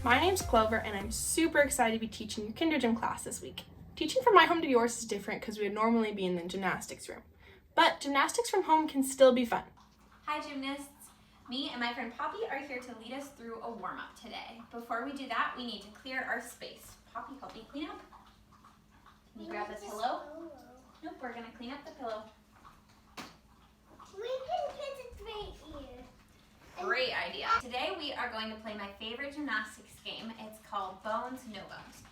My name's Clover, and I'm super excited to be teaching your Kindergym class this week. Teaching from my home to yours is different because we would normally be in the gymnastics room. But gymnastics from home can still be fun. Hi gymnasts! Me and my friend Poppy are here to lead us through a warm-up today. Before we do that, we need to clear our space. Poppy, help me clean up. Can you grab the pillow? Nope, we're going to clean up the pillow. We can put it right here. Great idea. Today we are going to play my favorite gymnastics game. It's called Bones, No Bones.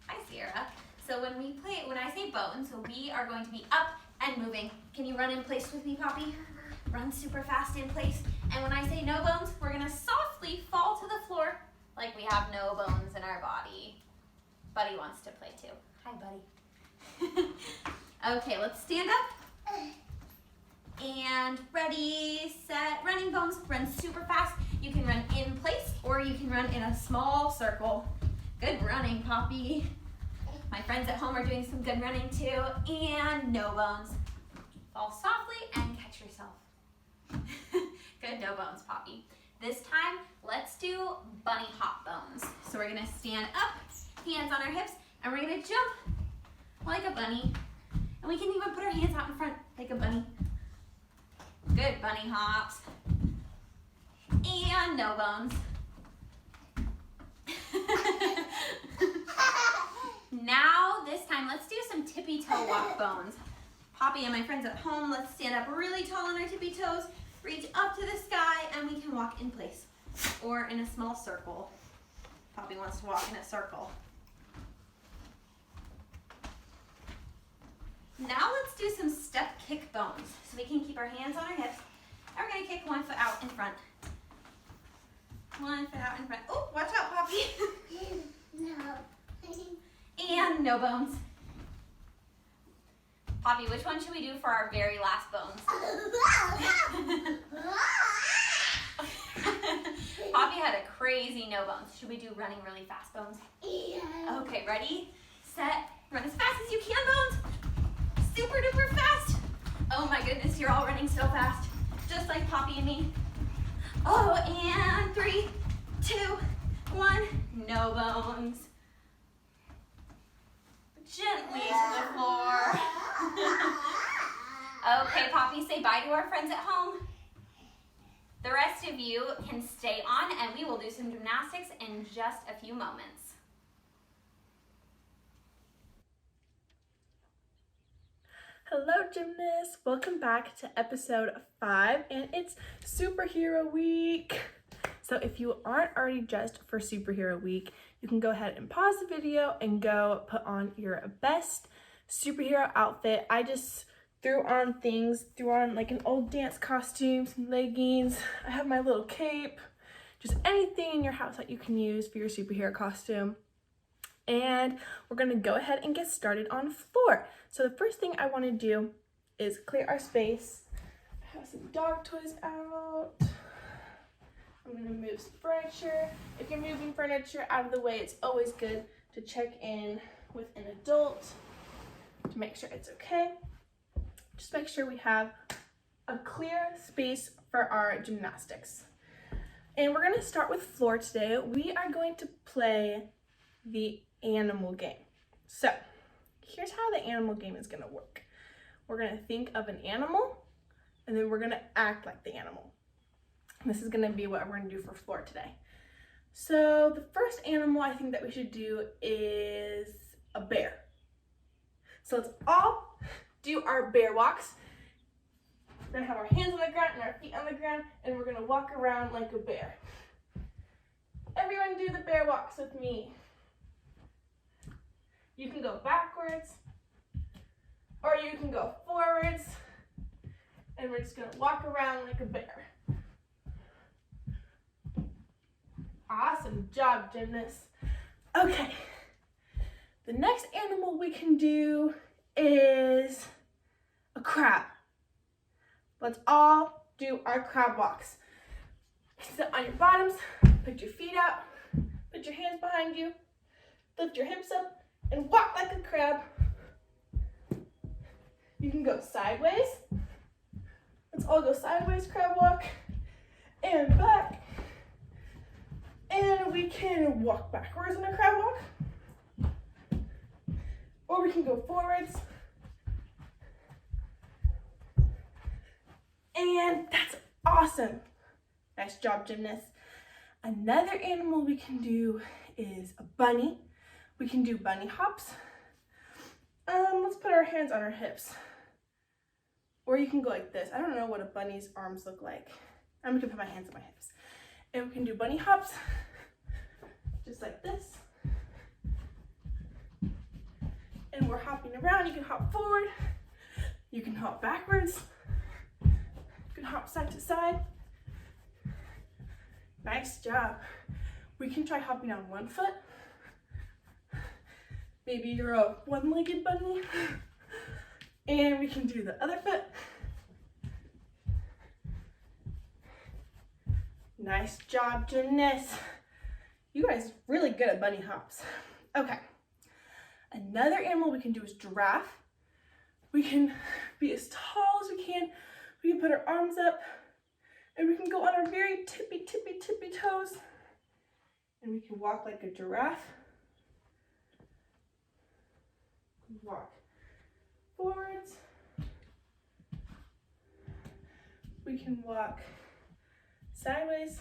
Hi Sierra. So when I say bones, we are going to be up and moving. Can you run in place with me, Poppy? Run super fast in place. And when I say no bones, we're gonna softly fall to the floor like we have no bones in our body. Buddy wants to play too. Hi, Buddy. Okay, let's stand up. And ready, set, running bones. Run super fast. You can run in place or you can run in a small circle. Good running, Poppy. My friends at home are doing some good running too. And no bones. Fall softly and catch yourself. Good, no bones, Poppy. This time, let's do bunny hop bones. So we're gonna stand up, hands on our hips, and we're gonna jump like a bunny. And we can even put our hands out in front like a bunny. Good bunny hops. And no bones. Now, this time, let's do some tippy toe walk bones. Poppy and my friends at home, let's stand up really tall on our tippy toes, reach up to the sky, and we can walk in place or in a small circle. Poppy wants to walk in a circle. Now let's do some step kick bones. So we can keep our hands on our hips, and we're gonna kick one foot out in front. One foot out in front. Oh, watch out, Poppy. No. And no bones. Poppy, which one should we do for our very last bones? Poppy had a crazy no bones. Should we do running really fast bones? Yeah. Okay, ready, set, run as fast as you can, bones. Super duper fast. Oh my goodness, you're all running so fast. Just like Poppy and me. Oh, and 3, 2, 1, no bones. Gently to the floor. Okay, Poppy, say bye to our friends at home. The rest of you can stay on and we will do some gymnastics in just a few moments. Hello gymnasts, welcome back to episode 5, and it's Superhero Week. So if you aren't already dressed for Superhero Week, you can go ahead and pause the video and go put on your best superhero outfit. I just threw on like an old dance costume, some leggings. I have my little cape, just anything in your house that you can use for your superhero costume. And we're gonna go ahead and get started on floor. So the first thing I wanna do is clear our space. I have some dog toys out. I'm gonna move some furniture. If you're moving furniture out of the way, it's always good to check in with an adult to make sure it's okay. Just make sure we have a clear space for our gymnastics. And we're gonna start with floor today. We are going to play the animal game. So here's how the animal game is gonna work. We're gonna think of an animal and then we're gonna act like the animal. This is gonna be what we're gonna do for floor today. So the first animal I think that we should do is a bear. So let's all do our bear walks. We're gonna have our hands on the ground and our feet on the ground, and we're gonna walk around like a bear. Everyone do the bear walks with me. You can go backwards, or you can go forwards, and we're just gonna walk around like a bear. Awesome job, gymnasts. Okay, the next animal we can do is a crab. Let's all do our crab walks. Sit on your bottoms, put your feet out, put your hands behind you, lift your hips up, and walk like a crab. You can go sideways. Let's all go sideways crab walk, and back, And we can walk backwards in a crab walk. Or we can go forwards. And that's awesome. Nice job, gymnasts. Another animal we can do is a bunny. We can do bunny hops. Let's put our hands on our hips. Or you can go like this. I don't know what a bunny's arms look like. I'm gonna put my hands on my hips. And we can do bunny hops, just like this. And we're hopping around. You can hop forward. You can hop backwards. You can hop side to side. Nice job. We can try hopping on one foot. Maybe you're a one-legged bunny. And we can do the other foot. Nice job, gymnasts. You guys are really good at bunny hops. Okay. Another animal we can do is giraffe. We can be as tall as we can. We can put our arms up and we can go on our very tippy toes. And we can walk like a giraffe. Walk forwards. We can walk sideways.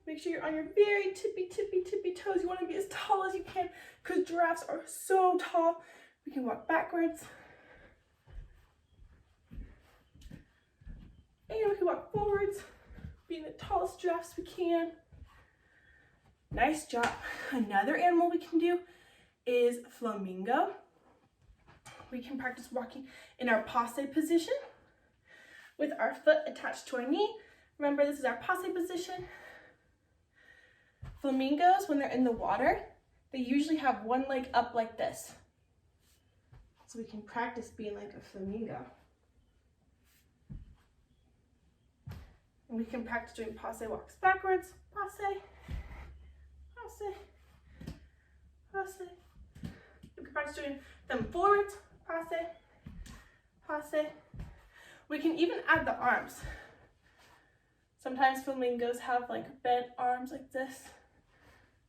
Make sure you're on your very tippy toes. You want to be as tall as you can because giraffes are so tall. We can walk backwards. And we can walk forwards, being the tallest giraffes we can. Nice job. Another animal we can do is flamingo. We can practice walking in our passe position with our foot attached to our knee. Remember, this is our passe position. Flamingos, when they're in the water, they usually have one leg up like this. So we can practice being like a flamingo. And we can practice doing passe walks backwards, passe, passe, passe. We can practice doing them forwards, passe, passe. We can even add the arms. Sometimes flamingos have like bent arms like this.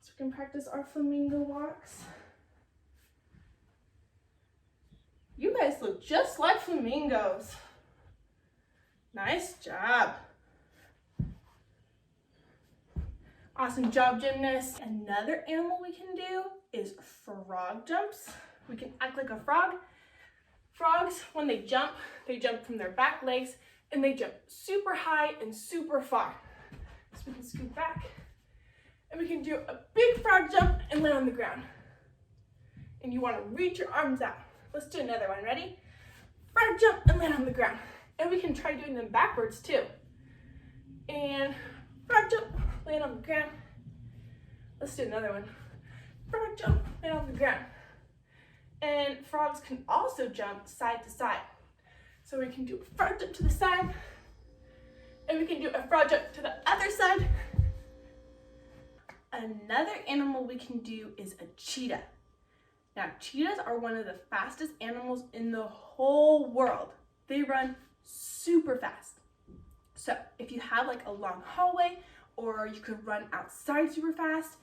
So we can practice our flamingo walks. You guys look just like flamingos. Nice job. Awesome job, gymnasts. Another animal we can do is frog jumps. We can act like a frog. Frogs, when they jump from their back legs and they jump super high and super far. So we can scoot back and we can do a big frog jump and land on the ground. And you want to reach your arms out. Let's do another one. Ready? Frog jump and land on the ground. And we can try doing them backwards too. And frog jump, land on the ground. Let's do another one. Frog jump, land on the ground. And frogs can also jump side to side. So we can do a frog jump to the side, and we can do a frog jump to the other side. Another animal we can do is a cheetah. Now, cheetahs are one of the fastest animals in the whole world. They run super fast. So if you have like a long hallway, or you could run outside super fast,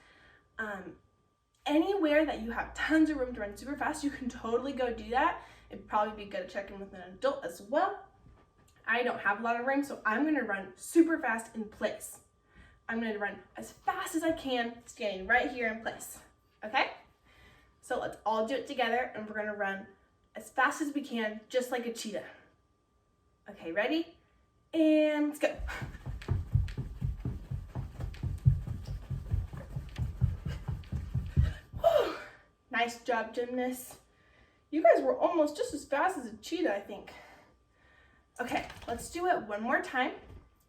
anywhere that you have tons of room to run super fast, you can totally go do that. It'd probably be good to check in with an adult as well. I don't have a lot of room, so I'm gonna run super fast in place. I'm gonna run as fast as I can, standing right here in place, okay? So let's all do it together, and we're gonna run as fast as we can, just like a cheetah. Okay, ready? And let's go. Nice job, gymnasts. You guys were almost just as fast as a cheetah, I think. Okay, let's do it one more time.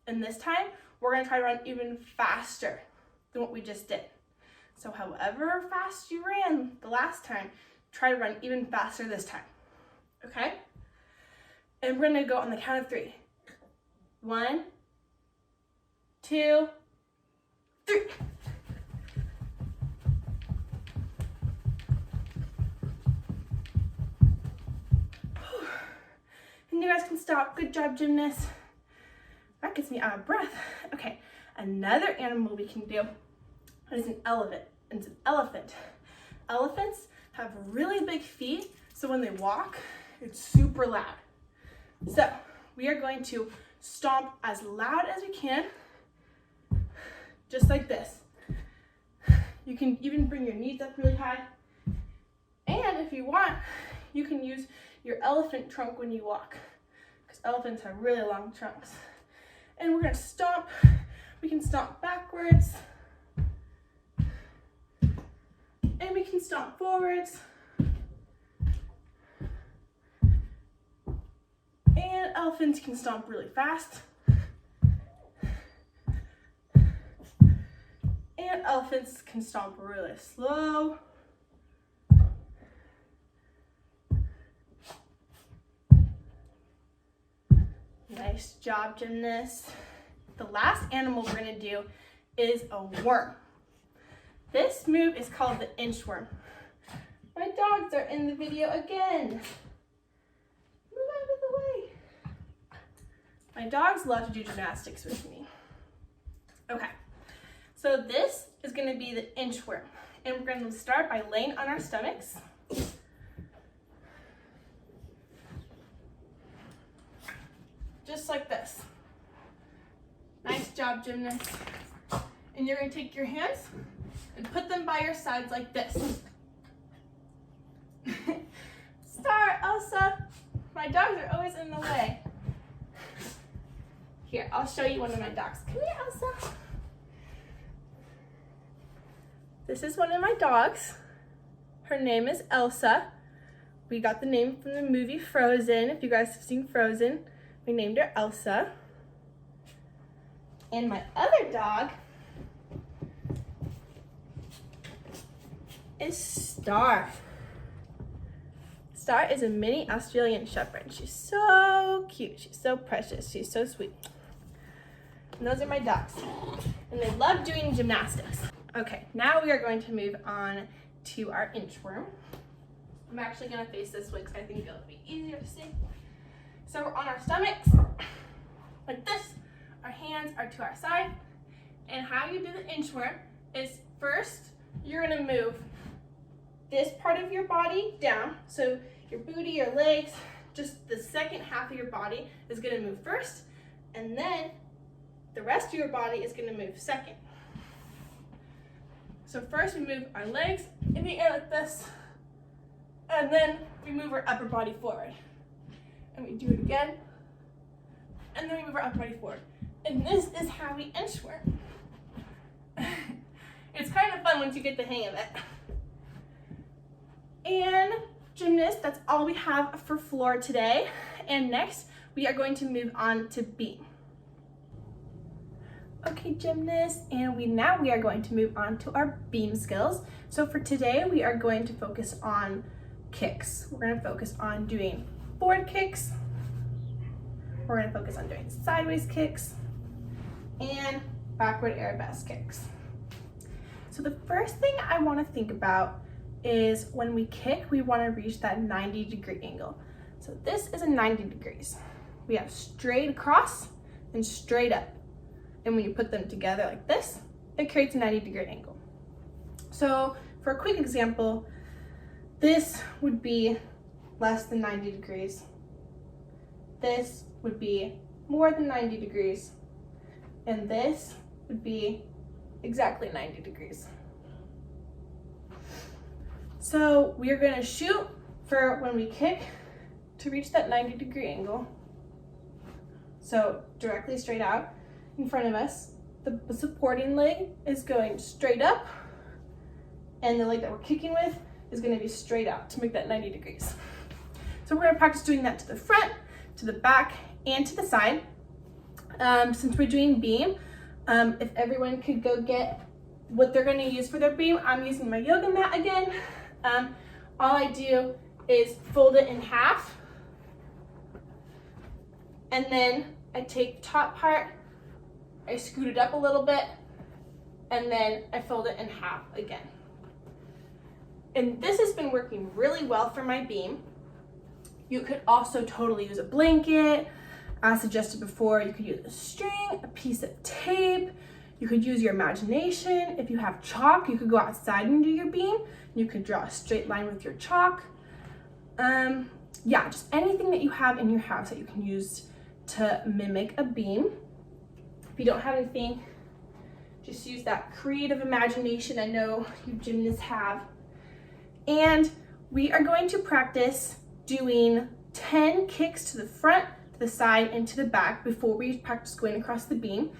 And this time, we're gonna try to run even faster than what we just did. So however fast you ran the last time, try to run even faster this time, okay? And we're gonna go on the count of 3. 1, 2, 3. And you guys can stop. Good job, gymnasts. That gets me out of breath. Okay, another animal we can do is an elephant. It's an elephant. Elephants have really big feet, so when they walk, it's super loud. So we are going to stomp as loud as we can, just like this. You can even bring your knees up really high. And if you want, you can use your elephant trunk when you walk, because elephants have really long trunks. And we're gonna stomp. We can stomp backwards. And we can stomp forwards. And elephants can stomp really fast. And elephants can stomp really slow. Nice job, gymnasts. The last animal we're gonna do is a worm. This move is called the inchworm. My dogs are in the video again. Move out of the way. My dogs love to do gymnastics with me. Okay, so this is gonna be the inchworm. And we're gonna start by laying on our stomachs. Just like this. Nice job, gymnasts. And you're gonna take your hands and put them by your sides like this. Start, Elsa. My dogs are always in the way. Here, I'll show you one of my dogs. Come here, Elsa. This is one of my dogs. Her name is Elsa. We got the name from the movie Frozen. If you guys have seen Frozen, we named her Elsa. And my other dog is Star. Star is a mini Australian Shepherd. She's so cute. She's so precious. She's so sweet. And those are my dogs. And they love doing gymnastics. Okay, now we are going to move on to our inchworm. I'm actually gonna face this way because I think it'll be easier to see. So we're on our stomachs, like this. Our hands are to our side. And how you do the inchworm is first, you're gonna move this part of your body down. So your booty, your legs, just the second half of your body is gonna move first. And then the rest of your body is gonna move second. So first we move our legs in the air like this. And then we move our upper body forward. And we do it again. And then we move our upper body forward. And this is how we inchworm. It's kind of fun once you get the hang of it. And gymnasts, that's all we have for floor today. And next, we are going to move on to beam. Okay, gymnasts, and now we are going to move on to our beam skills. So for today, we are going to focus on kicks. We're going to focus on doing forward kicks. We're going to focus on doing sideways kicks and backward arabesque kicks. So the first thing I want to think about is when we kick, we want to reach that 90-degree angle. So this is a 90 degrees. We have straight across and straight up. And when you put them together like this, it creates a 90-degree angle. So for a quick example, this would be less than 90 degrees. This would be more than 90 degrees. And this would be exactly 90 degrees. So we are going to shoot for when we kick to reach that 90-degree angle. So directly straight out in front of us. The supporting leg is going straight up, and the leg that we're kicking with is going to be straight out to make that 90 degrees. So we're going to practice doing that to the front, to the back, and to the side. Since we're doing beam, if everyone could go get what they're going to use for their beam, I'm using my yoga mat again. All I do is fold it in half, and then I take the top part, I scoot it up a little bit, and then I fold it in half again. And this has been working really well for my beam. You could also totally use a blanket. As suggested before, you could use a string, a piece of tape. You could use your imagination. If you have chalk, you could go outside and do your beam. You could draw a straight line with your chalk. Yeah, just anything that you have in your house that you can use to mimic a beam. If you don't have anything, just use that creative imagination I know you gymnasts have. And we are going to practice doing 10 kicks to the front, to the side, and to the back before we practice going across the beam.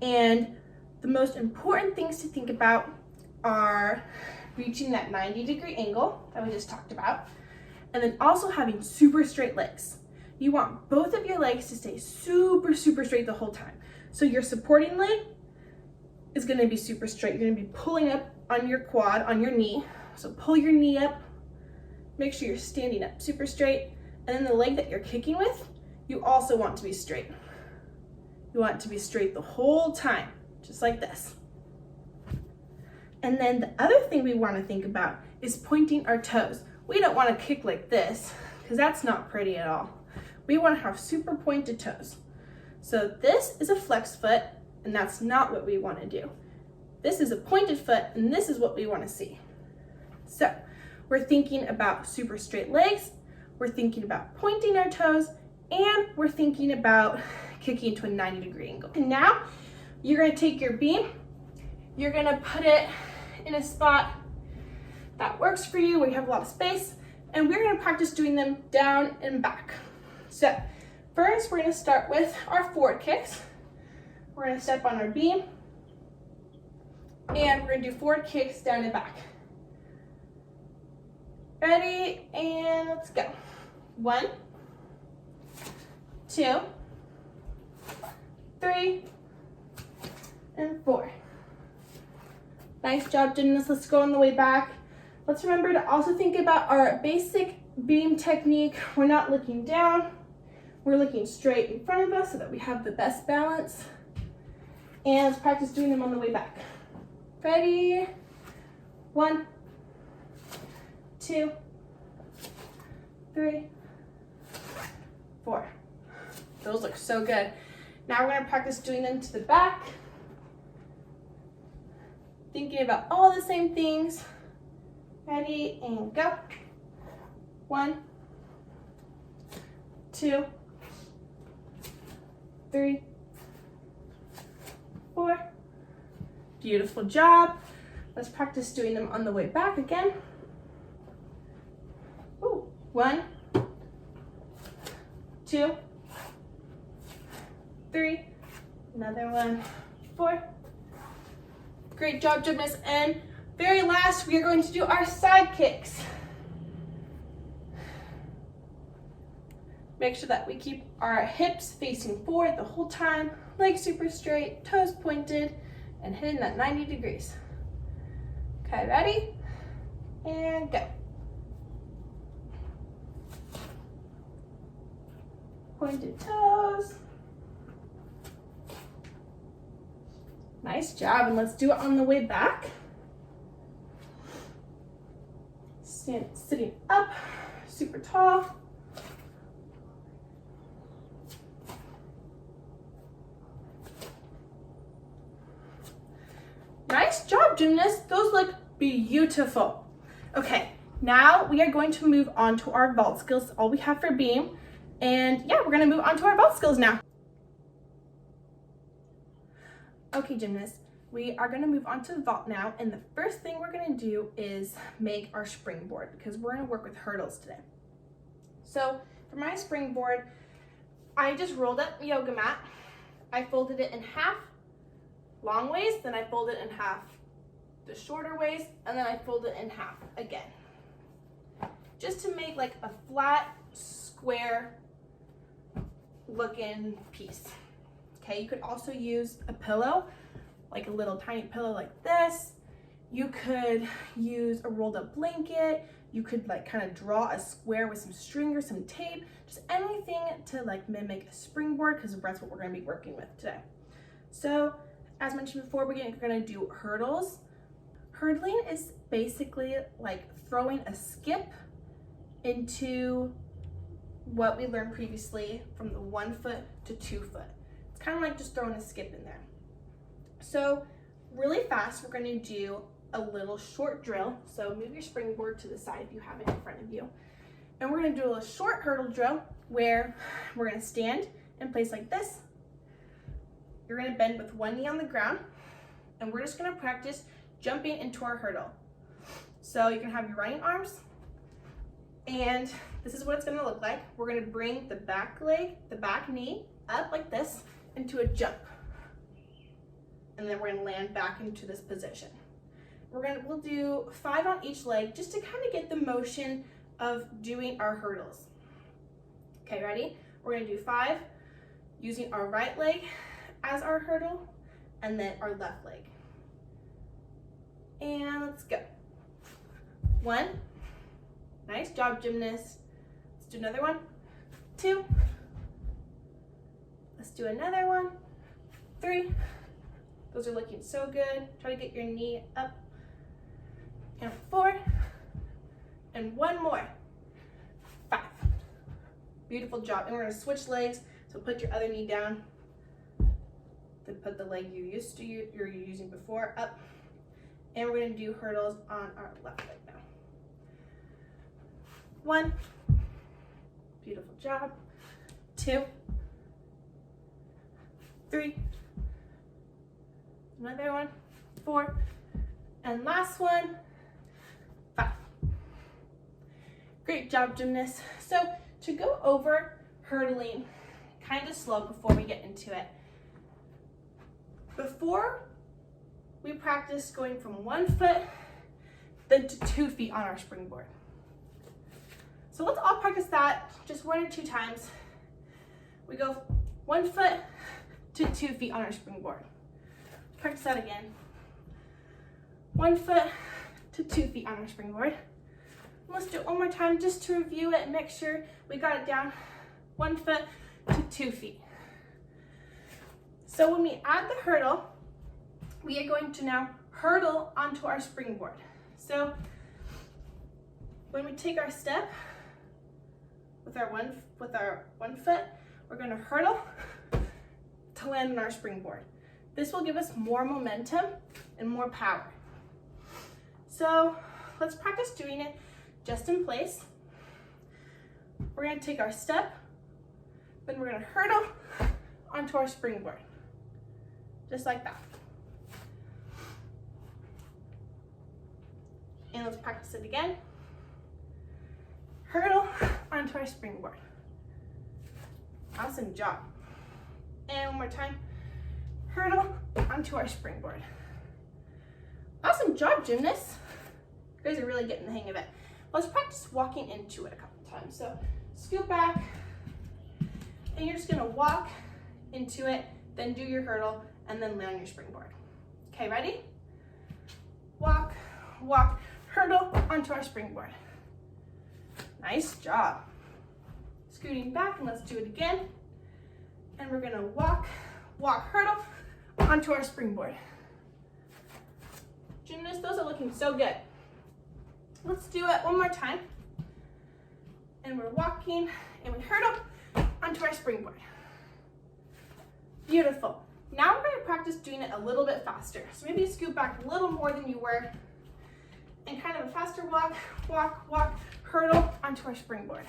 And the most important things to think about are reaching that 90-degree angle that we just talked about, and then also having super straight legs. You want both of your legs to stay super, super straight the whole time. So your supporting leg is gonna be super straight. You're gonna be pulling up on your quad, on your knee. So pull your knee up, make sure you're standing up super straight, and then the leg that you're kicking with, you also want to be straight. You want it to be straight the whole time, just like this. And then the other thing we want to think about is pointing our toes. We don't want to kick like this because that's not pretty at all. We want to have super pointed toes. So this is a flex foot, and that's not what we want to do. This is a pointed foot, and this is what we want to see. So we're thinking about super straight legs, we're thinking about pointing our toes, and we're thinking about kicking to a 90-degree angle. And now you're going to take your beam, you're going to put it in a spot that works for you, where you have a lot of space, and we're going to practice doing them down and back. So first, we're going to start with our forward kicks. We're going to step on our beam, and we're going to do forward kicks down and back. Ready, and let's go. 1, 2, 3, and 4. Nice job, gymnasts. Let's go on the way back. Let's remember to also think about our basic beam technique. We're not looking down. We're looking straight in front of us so that we have the best balance. And let's practice doing them on the way back. Ready? 1, 2, 3, 4. Those look so good. Now we're going to practice doing them to the back. Thinking about all the same things. Ready, and go. 1, 2, 3, 4. Beautiful job. Let's practice doing them on the way back again. Ooh. 1, 2, 3, another 1, 4. Great job, gymnasts. And very last, we are going to do our side kicks. Make sure that we keep our hips facing forward the whole time, legs super straight, toes pointed, and hitting that 90 degrees. Okay, ready? And go. Pointed toes. Nice job, and let's do it on the way back. Sitting up, super tall. Nice job, gymnasts. Those look beautiful. Okay, now we are going to move on to our vault skills. All we have for beam. And yeah, we're gonna move on to our vault skills now. Okay, gymnasts, we are gonna move on to the vault now, and the first thing we're gonna do is make our springboard because we're gonna work with hurdles today. So for my springboard, I just rolled up the yoga mat. I folded it in half, long ways, then I fold it in half the shorter ways, and then I fold it in half again. Just to make like a flat, square looking piece. Okay, you could also use a pillow, like a little tiny pillow like this. You could use a rolled up blanket. You could like kind of draw a square with some string or some tape, just anything to like mimic a springboard, because that's what we're gonna be working with today. So as mentioned before, we're gonna do hurdles. Hurdling is basically like throwing a skip into what we learned previously from the 1 foot to 2 foot. It's kind of like just throwing a skip in there. So really fast, we're going to do a little short drill. So move your springboard to the side if you have it in front of you. And we're going to do a short hurdle drill where we're going to stand in place like this. You're going to bend with one knee on the ground, and we're just going to practice jumping into our hurdle. So you can have your running arms, and this is what it's going to look like. We're going to bring the back leg, the back knee up like this into a jump. And then we're going to land back into this position. We'll do 5 on each leg just to kind of get the motion of doing our hurdles. Okay, ready? We're going to do 5 using our right leg as our hurdle and then our left leg. And let's go. 1. Nice job, gymnasts. Let's do another one. 2. Let's do another one. 3. Those are looking so good. Try to get your knee up. And 4. And 1 more. 5. Beautiful job. And we're going to switch legs. So put your other knee down. Then put the leg you're using before up. And we're going to do hurdles on our left leg now. 1. Beautiful job. 2. 3. Another one. 4. And last one. 5. Great job, gymnasts. So to go over hurdling kind of slow before we get into it. Before we practice going from 1 foot then to 2 feet on our springboard. So let's all practice that just 1 or 2 times. We go 1 foot to 2 feet on our springboard. Practice that again. 1 foot to 2 feet on our springboard. Let's do it one more time just to review it and make sure we got it down. 1 foot to 2 feet. So when we add the hurdle, we are going to now hurdle onto our springboard. So when we take our step with our one foot, we're going to hurdle to land on our springboard. This will give us more momentum and more power. So let's practice doing it just in place. We're going to take our step, then we're going to hurdle onto our springboard, just like that. And let's practice it again. Hurdle onto our springboard. Awesome job. And one more time. Hurdle onto our springboard. Awesome job, gymnasts. You guys are really getting the hang of it. Let's practice walking into it a couple times. So scoot back, and you're just gonna walk into it, then do your hurdle, and then land on your springboard. Okay, ready? Walk, walk, hurdle onto our springboard. Nice job. Scooting back, and let's do it again. And we're gonna walk, walk, hurdle onto our springboard. Gymnasts, those are looking so good. Let's do it one more time. And we're walking, and we hurdle onto our springboard. Beautiful. Now we're gonna practice doing it a little bit faster. So maybe scoot back a little more than you were, and kind of a faster walk, walk, walk, hurdle onto our springboard.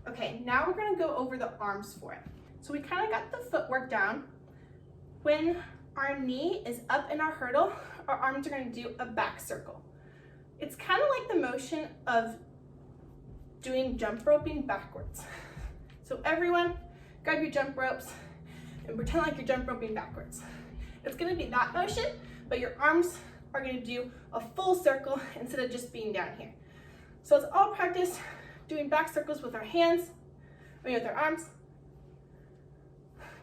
Okay, now we're gonna go over the arms for it. So we kind of got the footwork down. When our knee is up in our hurdle, our arms are gonna do a back circle. It's kind of like the motion of doing jump roping backwards. So everyone, grab your jump ropes and pretend like you're jump roping backwards. It's gonna be that motion, but your arms are gonna do a full circle instead of just being down here. So let's all practice doing back circles with our hands, with our arms.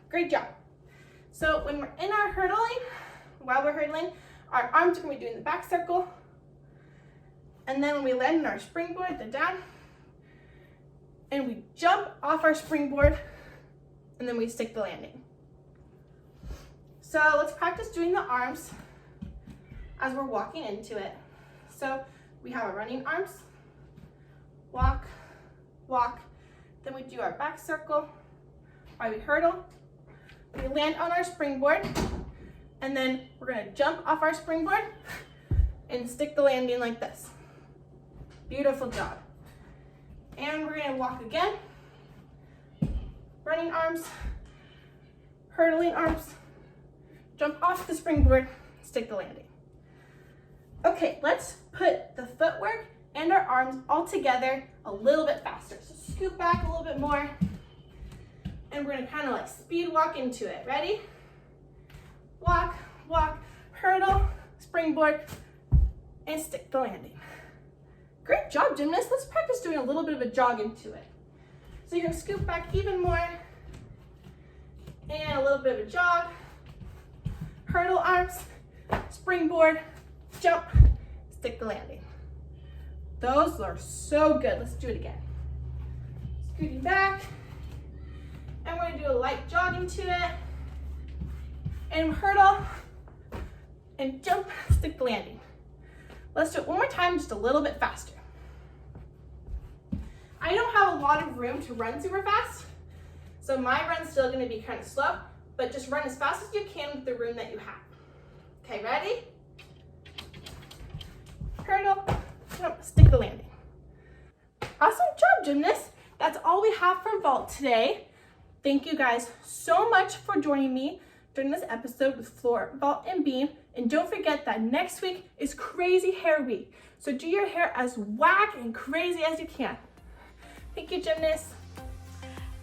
Great job. So when we're in our hurdling, while we're hurdling, our arms are gonna be doing the back circle. And then when we land on our springboard, they're down. And we jump off our springboard, and then we stick the landing. So let's practice doing the arms as we're walking into it. So we have our running arms, walk, walk. Then we do our back circle, or we hurdle. We land on our springboard, and then we're gonna jump off our springboard and stick the landing like this. Beautiful job. And we're gonna walk again. Running arms, hurdling arms, jump off the springboard, stick the landing. Okay, let's put the footwork and our arms all together a little bit faster. So scoot back a little bit more, and we're gonna kind of like speed walk into it. Ready? Walk, walk, hurdle, springboard, and stick the landing. Great job, gymnasts. Let's practice doing a little bit of a jog into it. So you're gonna scoot back even more, and a little bit of a jog, hurdle arms, springboard, jump, stick the landing. Those are so good. Let's do it again. Scooting back, and we're gonna do a light jog into it, and hurdle, and jump, stick the landing. Let's do it one more time, just a little bit faster. I don't have a lot of room to run super fast, so my run's still gonna be kind of slow, but just run as fast as you can with the room that you have. Okay, ready? Hurdle, jump, stick the landing. Awesome job, gymnasts. That's all we have for vault today. Thank you guys so much for joining me during this episode with floor, vault, and beam. And don't forget that next week is Crazy Hair Week. So do your hair as whack and crazy as you can. Thank you, gymnasts.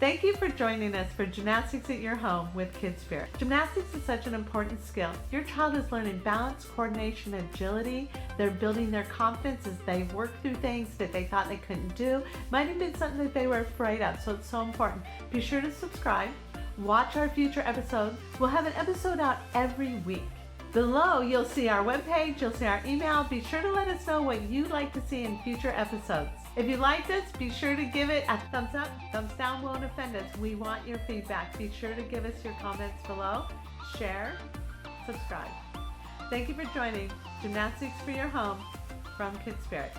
Thank you for joining us for Gymnastics at Your Home with Kid Spirit. Gymnastics is such an important skill. Your child is learning balance, coordination, agility. They're building their confidence as they work through things that they thought they couldn't do. Might have been something that they were afraid of, so it's so important. Be sure to subscribe. Watch our future episodes. We'll have an episode out every week. Below, you'll see our webpage, you'll see our email. Be sure to let us know what you'd like to see in future episodes. If you liked us, be sure to give it a thumbs up. Thumbs down won't offend us. We want your feedback. Be sure to give us your comments below. Share, subscribe. Thank you for joining Gymnastics for Your Home from Kid Spirit.